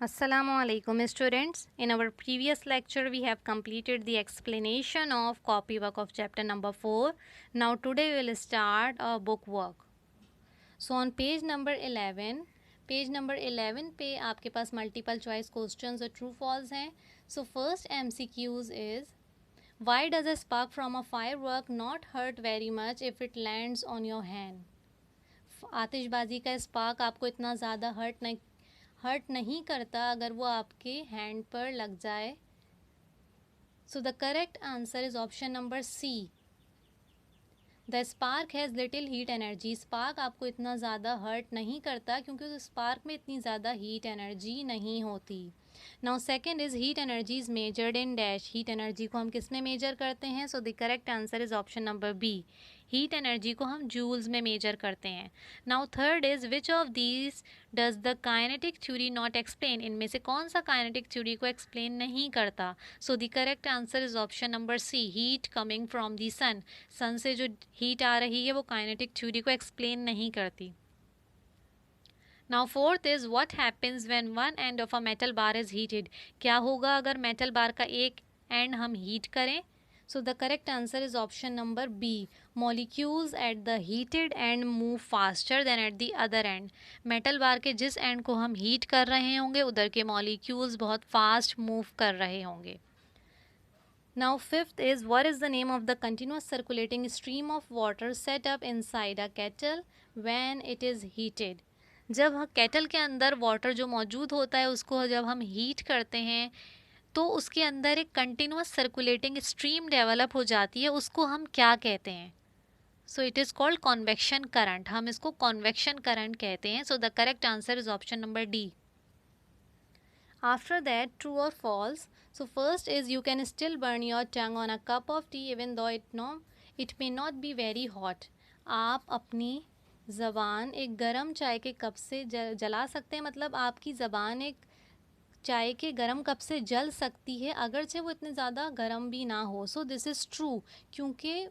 Assalamu alaikum students. In our previous lecture we have completed the explanation of copywork of chapter number 4. Now today we will start a book work. So on page number 11 पे आपके पास multiple choice questions और true false हैं. So first MCQs is, why does a spark from a firework not hurt very much if it lands on your hand? आतिशबाजी का spark आपको इतना ज़्यादा hurt नहीं करता अगर वो आपके हैंड पर लग जाए. So the correct answer is option number C. The spark has little heat energy. Spark आपको इतना ज़्यादा हर्ट नहीं करता क्योंकि उस स्पार्क में इतनी ज़्यादा हीट एनर्जी नहीं होती. Now second is heat energy is measured in dash. Heat energy को हम किस में मेजर करते हैं? So the correct answer is option number B. Heat energy को हम जूल्स में मेजर करते हैं. Now third is which of these does the kinetic theory not explain. इनमें से कौन सा काइनेटिक थ्योरी को एक्सप्लेन नहीं करता? So the correct answer is option number C. Heat coming from the sun. Sun से जो हीट आ रही है वो काइनेटिक थ्योरी को एक्सप्लेन नहीं करती. Now fourth is what happens when one end of a metal bar is heated. क्या होगा अगर मेटल बार का एक एंड हम हीट करें? So the correct answer is option number B. Molecules at the heated end move faster than at the other end. Metal bar के जिस and को हम हीट कर रहे होंगे उधर के मॉलिक्यूल्स बहुत फास्ट मूव कर रहे होंगे. Now fifth is, what is the name of the continuous circulating stream of water set up inside a kettle when it is heated? जब केटल के अंदर वाटर जो मौजूद होता है उसको जब हम हीट करते हैं तो उसके अंदर एक कंटिन्यूस सर्कुलेटिंग स्ट्रीम डेवलप हो जाती है. उसको हम क्या कहते हैं? So it is called convection current. हम इसको कॉन्वेक्शन करंट कहते हैं. So the correct answer is option number D. After that, true or false? So first is, you can still burn your tongue on a cup of tea even though it may not be very hot. आप अपनी ज़बान एक गरम चाय के cup से जला सकते हैं. मतलब आपकी ज़बान एक चाय के गरम कप से जल सकती है अगरचे वो इतने ज़्यादा गरम भी ना हो. सो दिस इज़ ट्रू क्योंकि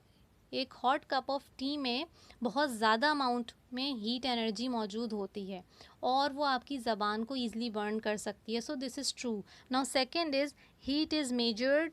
एक हॉट कप ऑफ टी में बहुत ज़्यादा अमाउंट में हीट एनर्जी मौजूद होती है और वो आपकी ज़बान को ईज़िली बर्न कर सकती है. So this is true. Now second is, heat is measured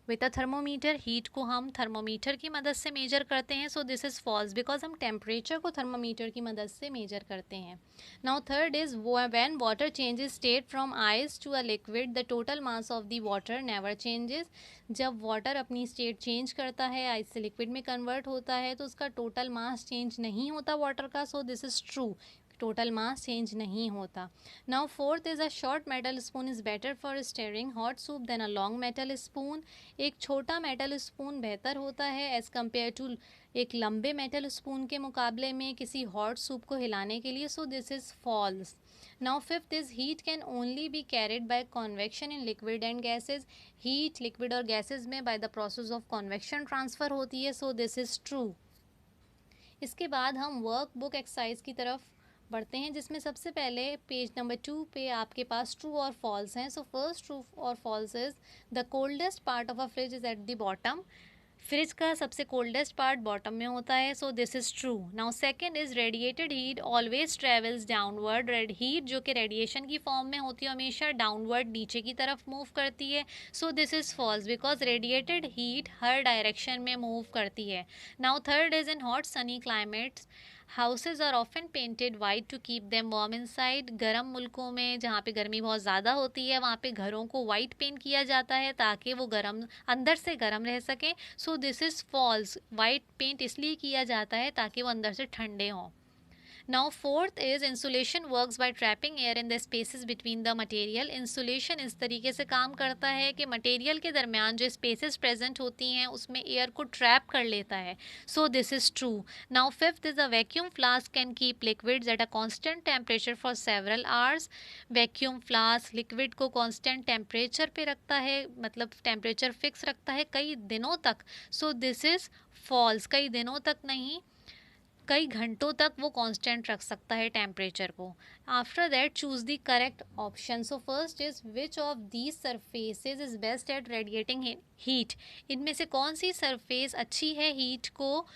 with a thermometer. Heat को हम थर्मोमीटर की मदद से मेजर करते हैं. So this is false because हम टेम्परेचर को थर्मोमीटर की मदद से मेजर करते हैं. Now third is, when water changes state from ice to a liquid the total mass of the water never changes. जब वाटर अपनी स्टेट चेंज करता है, आइस से लिक्विड में कन्वर्ट होता है, तो उसका टोटल मास चेंज नहीं होता वाटर का. So this is true. Total mass change नहीं होता. Now fourth is, a short metal spoon is better for stirring hot soup than a long metal spoon. एक छोटा मेटल स्पून बेहतर होता है एज़ कम्पेयर टू एक लंबे मेटल स्पून के मुकाबले में किसी हॉट सूप को हिलाने के लिए. So this is false. Now fifth is, heat can only be carried by convection in liquid and gases. Heat liquid और गैसेज में by the process of convection transfer होती है. So this is true. इसके बाद हम work book exercise की तरफ बढ़ते हैं जिसमें सबसे पहले पेज नंबर 2 पे आपके पास ट्रू और फॉल्स हैं. सो फर्स्ट ट्रू और false is, the coldest part of a fridge is at the bottom. Fridge का सबसे कोल्डेस्ट पार्ट बॉटम में होता है. So this is true. Now second is, radiated heat always travels downward. Heat जो कि radiation की form में होती है हमेशा डाउनवर्ड नीचे की तरफ मूव करती है. So this is false because radiated heat हर डायरेक्शन में मूव करती है. Now third is, in hot sunny climates houses are often painted white to keep them warm inside. गर्म मुल्कों में जहाँ पे गर्मी बहुत ज़्यादा होती है वहाँ पे घरों को वाइट पेंट किया जाता है ताकि वो गर्म अंदर से गर्म रह सकें. So this is false. White paint इसलिए किया जाता है ताकि वो अंदर से ठंडे हों. Now fourth is, insulation works by trapping air in the spaces between the material. Insulation इस तरीके से काम करता है कि मटेरियल के दरमियान जो स्पेसेस प्रेजेंट होती हैं उसमें एयर को ट्रैप कर लेता है. So this is true. Now fifth is, a vacuum flask can keep liquids at a constant temperature for several hours. Vacuum flask liquid को कांस्टेंट टेम्परेचर पे रखता है, मतलब टेम्परेचर फिक्स रखता है कई दिनों तक. So this is false. कई दिनों तक नहीं, कई घंटों तक वो कांस्टेंट रख सकता है टेम्परेचर को. After that choose the correct option. So first is, which of these surfaces is best at radiating heat. इनमें से कौन सी सरफेस अच्छी है हीट को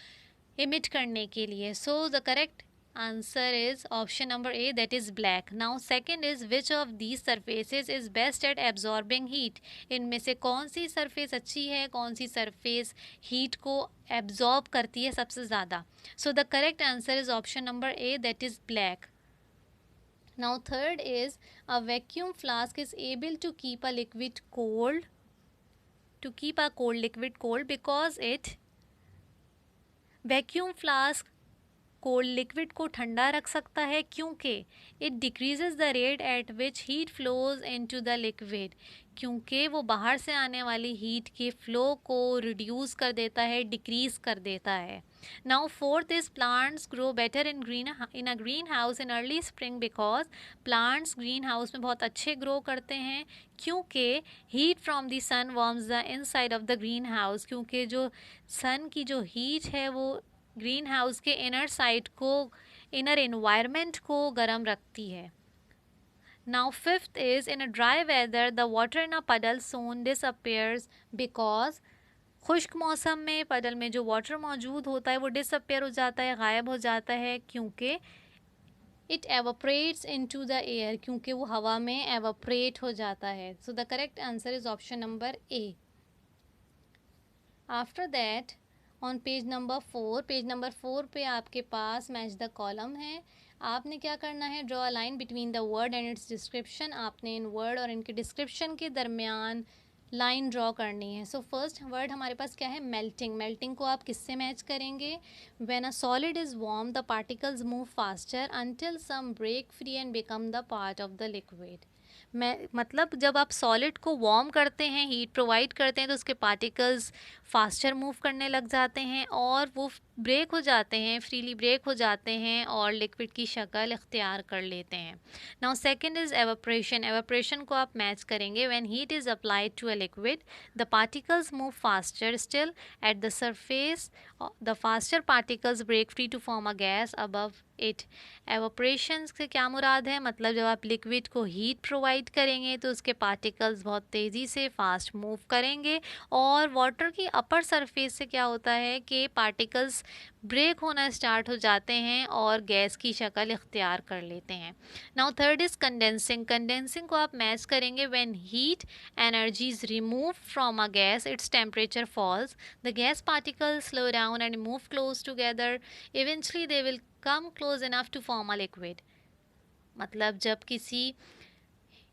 इमिट करने के लिए? सो the correct Answer is option number A, that is black. Now second is which of these surfaces is best at absorbing heat. इनमें से कौन सी सरफेस अच्छी है, कौन सी सरफेस हीट को एब्जॉर्ब करती है सबसे ज़्यादा. So the correct answer is option number A, that is black. Now third is a vacuum flask is able to keep a liquid cold, to keep a cold liquid cold because it, vacuum flask cold liquid को ठंडा रख सकता है क्योंकि it decreases the rate at which heat flows into the liquid, क्योंकि वो बाहर से आने वाली हीट के फ्लो को रिड्यूस कर देता है, डिक्रीज कर देता है. Now fourth is plants grow better in a green house in early spring because plants green house में बहुत अच्छे ग्रो करते हैं क्योंकि heat from the sun warms the inside of the green house, क्योंकि जो सन की जो हीट है वो ग्रीन हाउस के इनर साइड को, इनर एनवायरनमेंट को गर्म रखती है. Now fifth is in a dry weather the water in अ पडल सोन डिसअपेयर्स बिकॉज, खुश्क मौसम में पडल में जो वाटर मौजूद होता है वो डिसअपेयर हो जाता है, गायब हो जाता है क्योंकि it evaporates into the air, क्योंकि वो हवा में एवोपरेट हो जाता है. सो the correct answer is option number A. After that on page number 4, page number 4 पे आपके पास मैच द कॉलम है. आपने क्या करना है, draw a line between the word and it's description. आपने इन वर्ड और इनके डिस्क्रिप्शन के दरमियान लाइन ड्रॉ करनी है. सो फर्स्ट वर्ड हमारे पास क्या है, मेल्टिंग. मेल्टिंग को आप किससे मैच करेंगे, when a solid is warm the particles move faster until some break free and become the part of the liquid. मतलब जब आप सॉलिड को वार्म करते हैं, हीट प्रोवाइड करते हैं, तो उसके पार्टिकल्स फास्टर मूव करने लग जाते हैं और वो ब्रेक हो जाते हैं, फ्रीली ब्रेक हो जाते हैं और लिक्विड की शक्ल इख्तियार कर लेते हैं. Now second is evaporation. Evaporation को आप मैच करेंगे, when heat is applied to a liquid the particles move faster still at the surface, the faster particles break free to form a gas above it. Evaporation से क्या मुराद है, मतलब जब आप liquid को हीट प्रोवाइड करेंगे तो उसके पार्टिकल्स बहुत तेज़ी से फास्ट मूव करेंगे और वाटर की अपर सरफेस से क्या होता है कि पार्टिकल्स ब्रेक होना स्टार्ट हो जाते हैं और गैस की शक्ल इख्तियार कर लेते हैं. Now third is condensing. Condensing को आप मैच करेंगे, when heat energy is remove from a gas its temperature falls, the gas particles slow down and move close together, eventually they will come close enough to form a liquid. मतलब जब किसी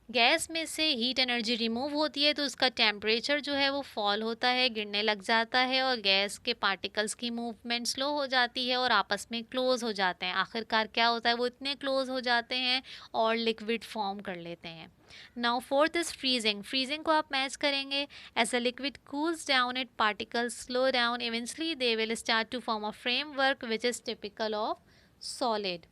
gas में से heat energy remove होती है तो उसका temperature जो है वो फॉल होता है, गिरने लग जाता है और गैस के पार्टिकल्स की मूवमेंट स्लो हो जाती है और आपस में क्लोज हो जाते हैं. आखिरकार क्या होता है, वो इतने क्लोज हो जाते हैं और लिक्विड फॉर्म कर लेते हैं. Now fourth is freezing. Freezing को आप मैच करेंगे, as a liquid cools down it particles slow down, eventually they will start to form a framework which is typical of solid.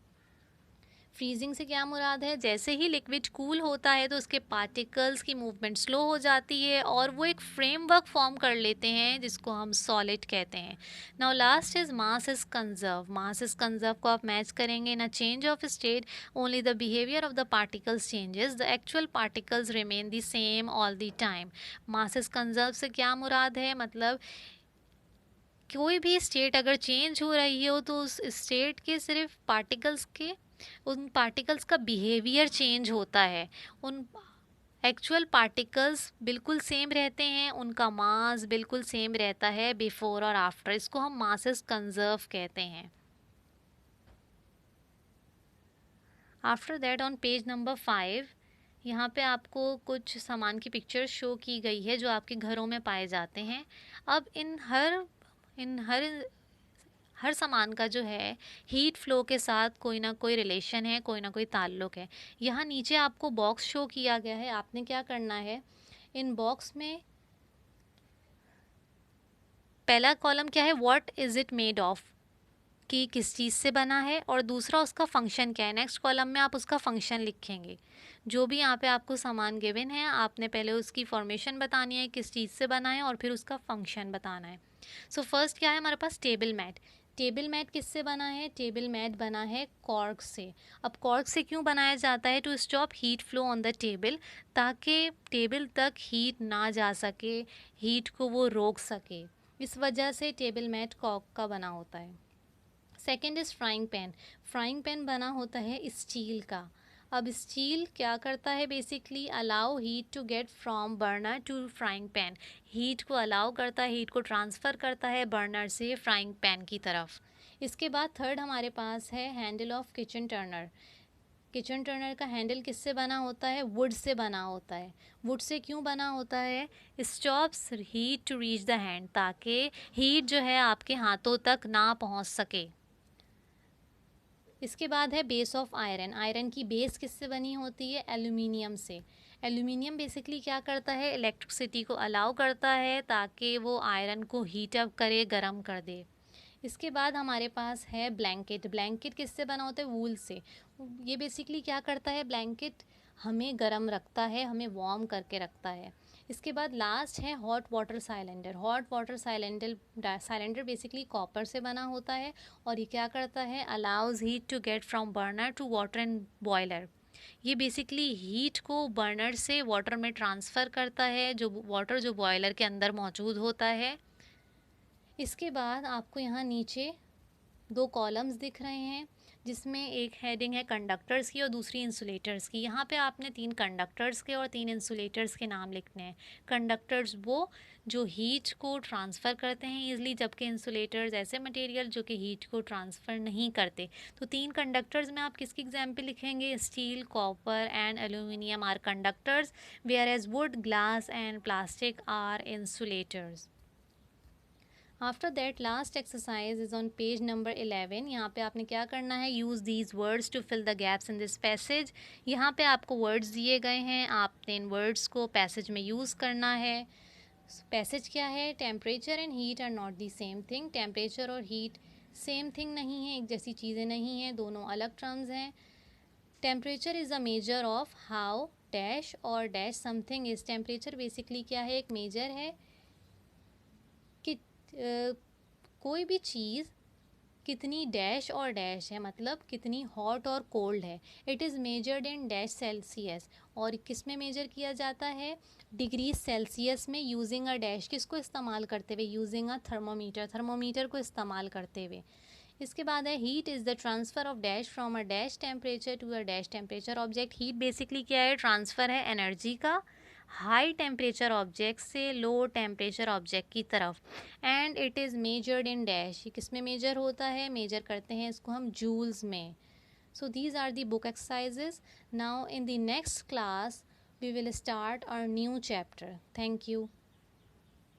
Freezing से क्या मुराद है, जैसे ही लिक्विड कूल होता है तो उसके पार्टिकल्स की मूवमेंट स्लो हो जाती है और वो एक फ्रेमवर्क फॉर्म कर लेते हैं जिसको हम सॉलिड कहते हैं. Now last is mass is conserve. Mass is conserve को आप मैच करेंगे, in a change of state only the behaviour of the particles changes, the actual particles remain the same all the time. Mass is conserve से क्या मुराद है, मतलब कोई भी state अगर चेंज हो रही हो तो उस स्टेट के सिर्फ पार्टिकल्स के, उन पार्टिकल्स का बिहेवियर चेंज होता है, उन एक्चुअल पार्टिकल्स बिल्कुल सेम रहते हैं, उनका मास बिल्कुल सेम रहता है बिफोर और आफ्टर. इसको हम मासेस कंजर्व कहते हैं. After that on page number 5 यहाँ पे आपको कुछ सामान की पिक्चर शो की गई है जो आपके घरों में पाए जाते हैं. अब इन हर सामान का जो है हीट फ्लो के साथ कोई ना कोई रिलेशन है, कोई ना कोई ताल्लुक है. यहाँ नीचे आपको बॉक्स शो किया गया है. आपने क्या करना है, इन बॉक्स में पहला कॉलम क्या है, what is it made of, कि किस चीज़ से बना है, और दूसरा उसका फंक्शन क्या है. नेक्स्ट कॉलम में आप उसका फंक्शन लिखेंगे. जो भी यहाँ पे आपको सामान गिवन है आपने पहले उसकी फॉर्मेशन बतानी है, किस चीज़ से बना है, और फिर उसका फंक्शन बताना है. सो फर्स्ट क्या है हमारे पास, टेबल मैट. टेबल मैट किससे बना है, टेबल मैट बना है कॉर्क से. अब कॉर्क से क्यों बनाया जाता है, to stop heat flow on the table, ताकि टेबल तक हीट ना जा सके, हीट को वो रोक सके, इस वजह से टेबल मैट कॉर्क का बना होता है. Second is frying pan. Frying pan बना होता है स्टील का। अब स्टील क्या करता है, basically allow heat to get from burner to frying pan. Heat को अलाउ करता है, हीट को ट्रांसफ़र करता है बर्नर से फ्राइंग पैन की तरफ। इसके बाद थर्ड हमारे पास है handle of kitchen Turner. Kitchen Turner का हैंडल किससे बना होता है, वुड से बना होता है। वुड से क्यों बना होता है, stops heat to reach the hand, ताकि हीट जो है आपके हाथों तक ना पहुंच सके। इसके बाद है बेस ऑफ आयरन। आयरन की बेस किससे बनी होती है, एल्यूमिनियम से। एल्यूमिनियम बेसिकली क्या करता है, इलेक्ट्रिसिटी को अलाउ करता है ताकि वो आयरन को हीट अप करे, गर्म कर दे। इसके बाद हमारे पास है ब्लैंकेट। ब्लैंकेट किससे बना होता है, वूल से। ये बेसिकली क्या करता है, ब्लैंकेट हमें गर्म रखता है, हमें वार्म करके रखता है। इसके बाद लास्ट है hot water cylinder. Hot water cylinder basically copper से बना होता है और ये क्या करता है, allows heat to get from burner to water and boiler. ये बेसिकली हीट को बर्नर से वाटर में ट्रांसफ़र करता है, जो वाटर जो बॉयलर के अंदर मौजूद होता है। इसके बाद आपको यहाँ नीचे दो कॉलम्स दिख रहे हैं, जिसमें एक हेडिंग है कंडक्टर्स की और दूसरी इंसुलेटर्स की। यहाँ पे आपने 3 कंडक्टर्स के और 3 इंसुलेटर्स के नाम लिखने हैं। कंडक्टर्स वो जो हीट को ट्रांसफ़र करते हैं ईज़िली, जबकि इंसुलेटर्स ऐसे मटेरियल जो कि हीट को ट्रांसफ़र नहीं करते। तो 3 कंडक्टर्स में आप किसकी एग्जाम्पल लिखेंगे, steel, copper and aluminium are conductors, where as wood, glass and plastic are insulators. After that last exercise is on page number 11। यहाँ पे आपने क्या करना है, use these words to fill the gaps in this passage. यहाँ पे आपको words दिए गए हैं, आपने इन वर्ड्स को पैसेज में यूज़ करना है। पैसेज क्या है, temperature and heat are not the same thing. Temperature और हीट सेम थिंग नहीं है, एक जैसी चीज़ें नहीं हैं, दोनों अलग टर्म्स हैं। Temperature is a measure of how dash और dash something is. Temperature basically क्या है, एक मेजर है कि कोई भी चीज़ कितनी डैश और डैश है, मतलब कितनी हॉट और कोल्ड है। It is measured in dash Celsius. और किस में मेजर किया जाता है, डिग्री सेल्सियस में, यूजिंग अ डैश। किसको इस्तेमाल करते हुए, यूजिंग अ थर्मोमीटर, थर्मोमीटर को इस्तेमाल करते हुए। इसके बाद है heat is the transfer of dash from a dash temperature to a dash temperature object. Heat basically क्या है, ट्रांसफ़र है एनर्जी का हाई टेम्परेचर ऑब्जेक्ट से लो टेम्परेचर ऑब्जेक्ट की तरफ। And it is measured in dash. ये किस में मेजर होता है, मेजर करते हैं इसको हम जूल्स में। So these are the book exercises. Now in the next class we will start our new chapter. Thank you.